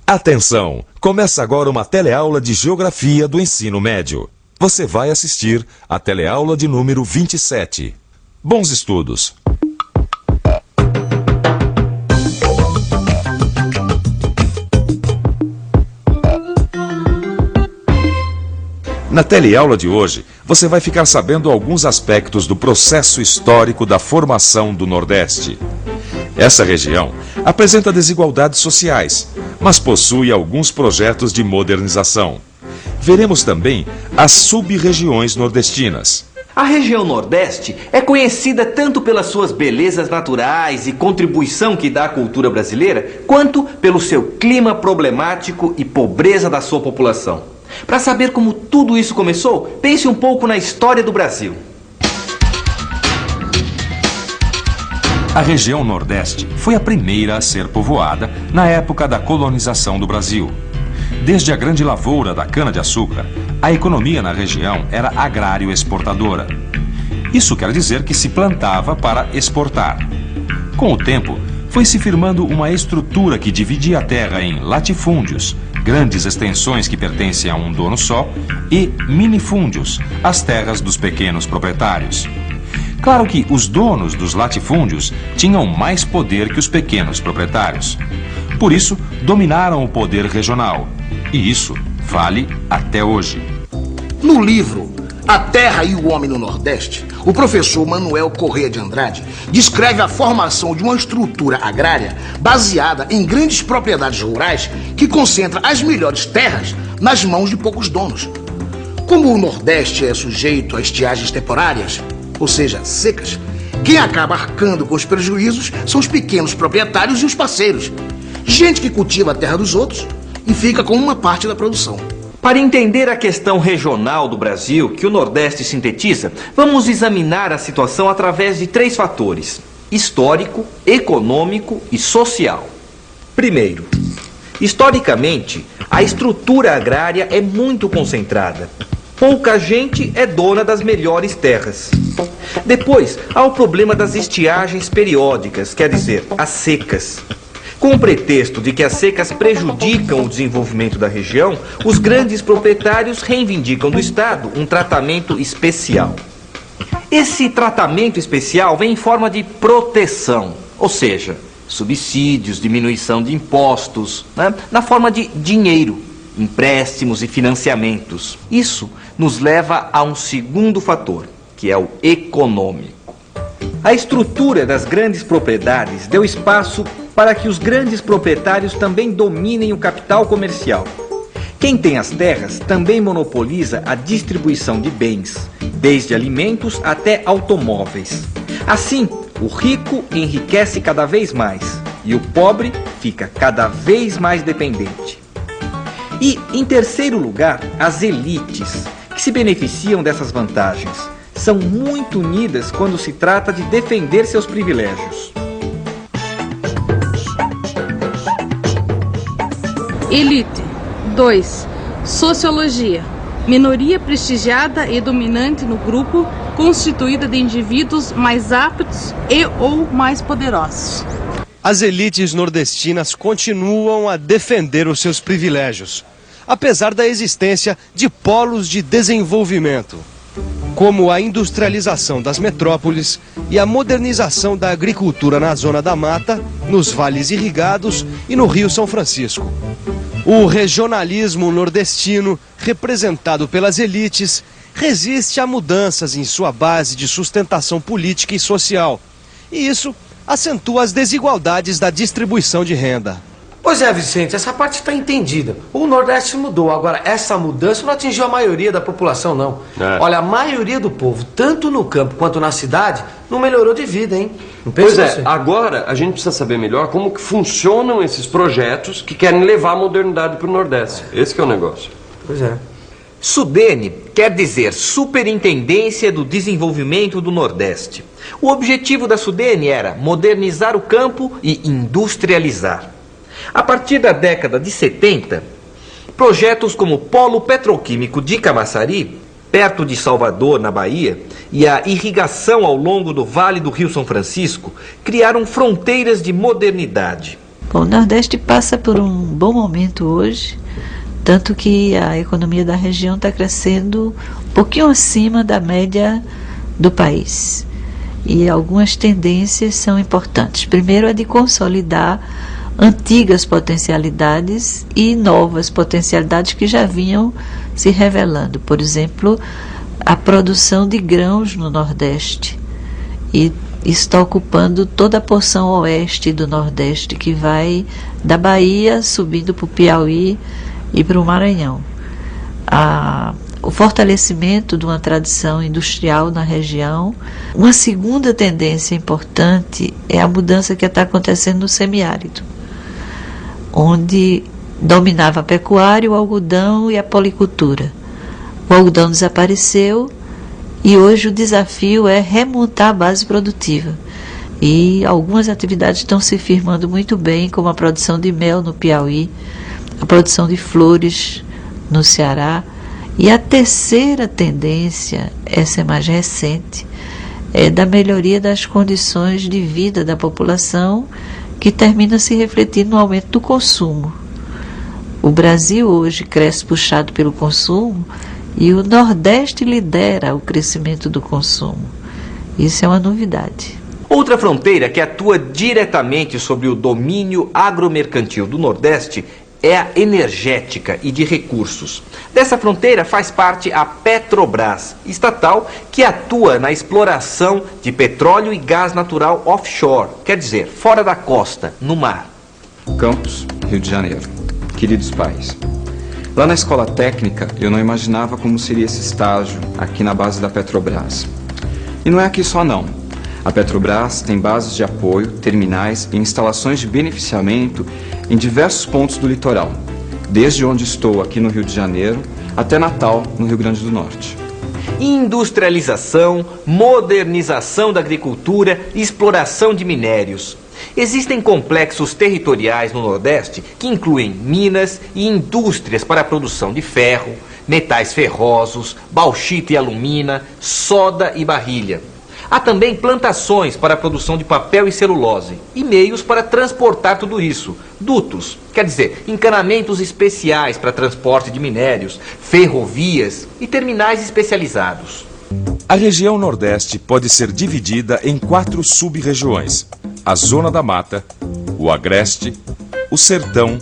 Atenção! Começa agora uma teleaula de Geografia do Ensino Médio. Você vai assistir a teleaula de número 27. Bons estudos! Na teleaula de hoje, você vai ficar sabendo alguns aspectos do processo histórico da formação do Nordeste. Essa região apresenta desigualdades sociais, mas possui alguns projetos de modernização. Veremos também as sub-regiões nordestinas. A região Nordeste é conhecida tanto pelas suas belezas naturais e contribuição que dá à cultura brasileira, quanto pelo seu clima problemático e pobreza da sua população. Para saber como tudo isso começou, pense um pouco na história do Brasil. A região Nordeste foi a primeira a ser povoada na época da colonização do Brasil. Desde a grande lavoura da cana-de-açúcar, a economia na região era agrário-exportadora. Isso quer dizer que se plantava para exportar. Com o tempo, foi se firmando uma estrutura que dividia a terra em latifúndios, grandes extensões que pertencem a um dono só, e minifúndios, as terras dos pequenos proprietários. Claro que os donos dos latifúndios tinham mais poder que os pequenos proprietários. Por isso, dominaram o poder regional. E isso vale até hoje. No livro A Terra e o Homem no Nordeste, o professor Manuel Corrêa de Andrade descreve a formação de uma estrutura agrária baseada em grandes propriedades rurais que concentra as melhores terras nas mãos de poucos donos. Como o Nordeste é sujeito a estiagens temporárias, ou seja, secas, quem acaba arcando com os prejuízos são os pequenos proprietários e os parceiros. Gente que cultiva a terra dos outros e fica com uma parte da produção. Para entender a questão regional do Brasil, que o Nordeste sintetiza, vamos examinar a situação através de 3 fatores: histórico, econômico e social. Primeiro, historicamente, a estrutura agrária é muito concentrada. Pouca gente é dona das melhores terras. Depois, há o problema das estiagens periódicas, quer dizer, as secas. Com o pretexto de que as secas prejudicam o desenvolvimento da região, os grandes proprietários reivindicam do Estado um tratamento especial. Esse tratamento especial vem em forma de proteção, ou seja, subsídios, diminuição de impostos, na forma de dinheiro, empréstimos e financiamentos. Isso nos leva a um segundo fator, que é o econômico. A estrutura das grandes propriedades deu espaço para que os grandes proprietários também dominem o capital comercial. Quem tem as terras também monopoliza a distribuição de bens, desde alimentos até automóveis. Assim, o rico enriquece cada vez mais e o pobre fica cada vez mais dependente. E, em terceiro lugar, as elites, que se beneficiam dessas vantagens, são muito unidas quando se trata de defender seus privilégios. Elite. 2. Sociologia. Minoria prestigiada e dominante no grupo, constituída de indivíduos mais aptos e ou mais poderosos. As elites nordestinas continuam a defender os seus privilégios, apesar da existência de polos de desenvolvimento, como a industrialização das metrópoles e a modernização da agricultura na zona da mata, nos vales irrigados e no Rio São Francisco. O regionalismo nordestino, representado pelas elites, resiste a mudanças em sua base de sustentação política e social, e isso acentua as desigualdades da distribuição de renda. Pois é, Vicente, essa parte está entendida. O Nordeste mudou, agora essa mudança não atingiu a maioria da população, não. Olha, a maioria do povo, tanto no campo quanto na cidade, não melhorou de vida, hein? Não pensa Pois é, você? agora a gente precisa saber melhor como que funcionam esses projetos que querem levar a modernidade para o Nordeste. Esse que é o negócio. Pois é. SUDENE quer dizer Superintendência do Desenvolvimento do Nordeste. O objetivo da SUDENE era modernizar o campo e industrializar. A partir da década de 70, projetos como o Polo Petroquímico de Camaçari, perto de Salvador, na Bahia, e a irrigação ao longo do Vale do Rio São Francisco criaram fronteiras de modernidade. Bom, o Nordeste passa por um bom momento hoje, tanto que a economia da região está crescendo um pouquinho acima da média do país. E algumas tendências são importantes. Primeiro é de consolidar antigas potencialidades e novas potencialidades que já vinham se revelando. Por exemplo, a produção de grãos no Nordeste. E está ocupando toda a porção oeste do Nordeste, que vai da Bahia, subindo para o Piauí e para o Maranhão. O fortalecimento de uma tradição industrial na região. Uma segunda tendência importante é a mudança que está acontecendo no semiárido, onde dominava a pecuária, o algodão e a policultura. O algodão desapareceu e hoje o desafio é remontar a base produtiva. E algumas atividades estão se firmando muito bem, como a produção de mel no Piauí, a produção de flores no Ceará. E a terceira tendência, essa é mais recente, é da melhoria das condições de vida da população, que termina se refletindo no aumento do consumo. O Brasil hoje cresce puxado pelo consumo e o Nordeste lidera o crescimento do consumo. Isso é uma novidade. Outra fronteira que atua diretamente sobre o domínio agromercantil do Nordeste é a energética e de recursos. Dessa fronteira faz parte a Petrobras, estatal que atua na exploração de petróleo e gás natural offshore, quer dizer, fora da costa, no mar. Campos, Rio de Janeiro. Queridos pais, lá na escola técnica eu não imaginava como seria esse estágio aqui na base da Petrobras. E não é aqui só não. A Petrobras tem bases de apoio, terminais e instalações de beneficiamento em diversos pontos do litoral, desde onde estou aqui no Rio de Janeiro até Natal, no Rio Grande do Norte. Industrialização, modernização da agricultura e exploração de minérios. Existem complexos territoriais no Nordeste que incluem minas e indústrias para a produção de ferro, metais ferrosos, bauxita e alumina, soda e barrilha. Há também plantações para a produção de papel e celulose e meios para transportar tudo isso. Dutos, quer dizer, encanamentos especiais para transporte de minérios, ferrovias e terminais especializados. A região Nordeste pode ser dividida em 4 sub-regiões: a Zona da Mata, o Agreste, o Sertão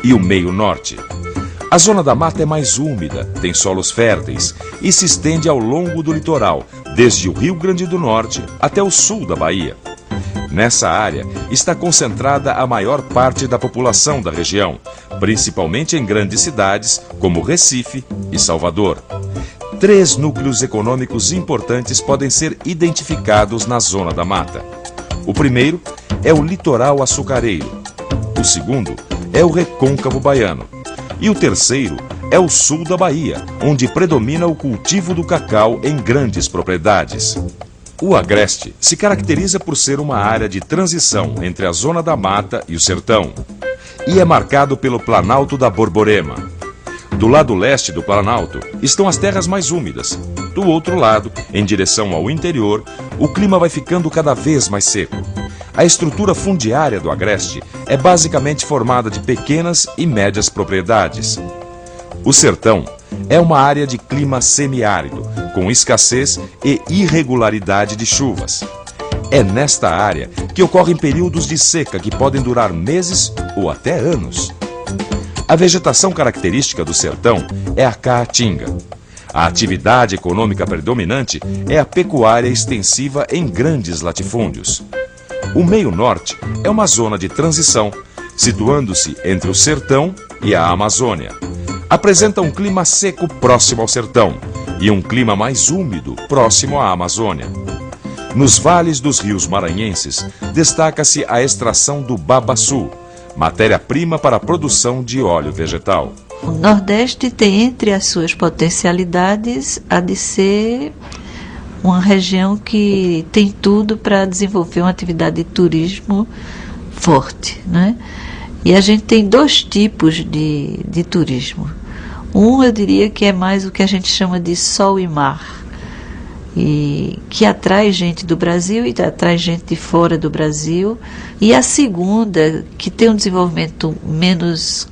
e o Meio Norte. A Zona da Mata é mais úmida, tem solos férteis e se estende ao longo do litoral, desde o Rio Grande do Norte até o sul da Bahia. Nessa área está concentrada a maior parte da população da região, principalmente em grandes cidades como Recife e Salvador. 3 núcleos econômicos importantes podem ser identificados na Zona da Mata. O primeiro é o litoral açucareiro, o segundo é o recôncavo baiano e o terceiro é o sul da Bahia, onde predomina o cultivo do cacau em grandes propriedades. O Agreste se caracteriza por ser uma área de transição entre a Zona da Mata e o Sertão, e é marcado pelo Planalto da Borborema. Do lado leste do Planalto estão as terras mais úmidas. Do outro lado, em direção ao interior, o clima vai ficando cada vez mais seco. A estrutura fundiária do Agreste é basicamente formada de pequenas e médias propriedades. O Sertão é uma área de clima semiárido, com escassez e irregularidade de chuvas. É nesta área que ocorrem períodos de seca que podem durar meses ou até anos. A vegetação característica do sertão é a caatinga. A atividade econômica predominante é a pecuária extensiva em grandes latifúndios. O Meio Norte é uma zona de transição, situando-se entre o sertão e a Amazônia. Apresenta um clima seco próximo ao sertão e um clima mais úmido próximo à Amazônia. Nos vales dos rios maranhenses, destaca-se a extração do babaçu, matéria-prima para a produção de óleo vegetal. O Nordeste tem entre as suas potencialidades a de ser uma região que tem tudo para desenvolver uma atividade de turismo forte, né? E a gente tem 2 tipos de turismo. Um, eu diria que é mais o que a gente chama de sol e mar. e que atrai gente do Brasil e atrai gente de fora do Brasil. E a segunda, que tem um desenvolvimento menos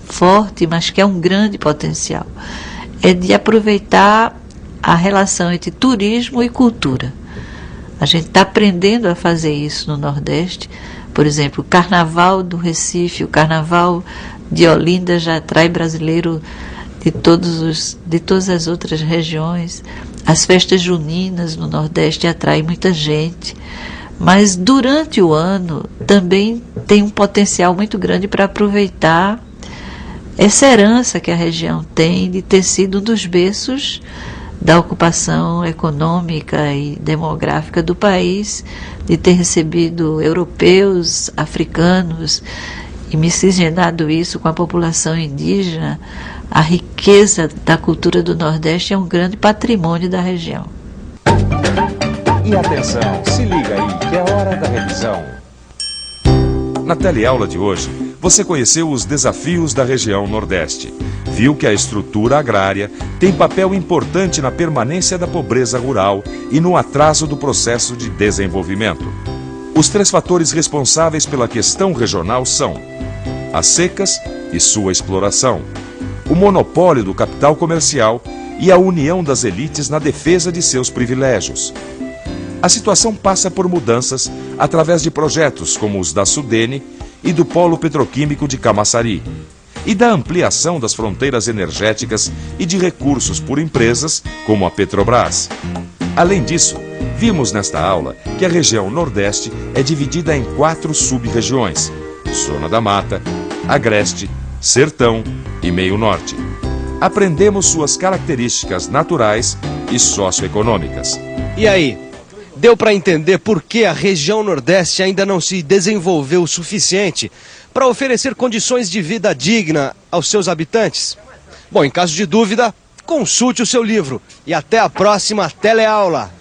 forte, mas que é um grande potencial, é de aproveitar a relação entre turismo e cultura. A gente está aprendendo a fazer isso no Nordeste. Por exemplo, o Carnaval do Recife, o Carnaval de Olinda já atrai brasileiro de todas as outras regiões. As festas juninas no Nordeste atraem muita gente. Mas durante o ano também tem um potencial muito grande para aproveitar essa herança que a região tem de ter sido um dos berços da ocupação econômica e demográfica do país, de ter recebido europeus, africanos e miscigenado isso com a população indígena. A riqueza da cultura do Nordeste é um grande patrimônio da região. E atenção, se liga aí que é hora da revisão. Na teleaula de hoje, você conheceu os desafios da região Nordeste. Viu que a estrutura agrária tem papel importante na permanência da pobreza rural e no atraso do processo de desenvolvimento. Os 3 fatores responsáveis pela questão regional são as secas e sua exploração, o monopólio do capital comercial e a união das elites na defesa de seus privilégios. A situação passa por mudanças através de projetos como os da Sudene e do Polo Petroquímico de Camaçari, e da ampliação das fronteiras energéticas e de recursos por empresas como a Petrobras. Além disso, vimos nesta aula que a região Nordeste é dividida em 4 sub-regiões: Zona da Mata, Agreste, Sertão e Meio Norte. Aprendemos suas características naturais e socioeconômicas. E aí, deu para entender por que a região Nordeste ainda não se desenvolveu o suficiente para oferecer condições de vida digna aos seus habitantes? Bom, em caso de dúvida, consulte o seu livro. E até a próxima teleaula.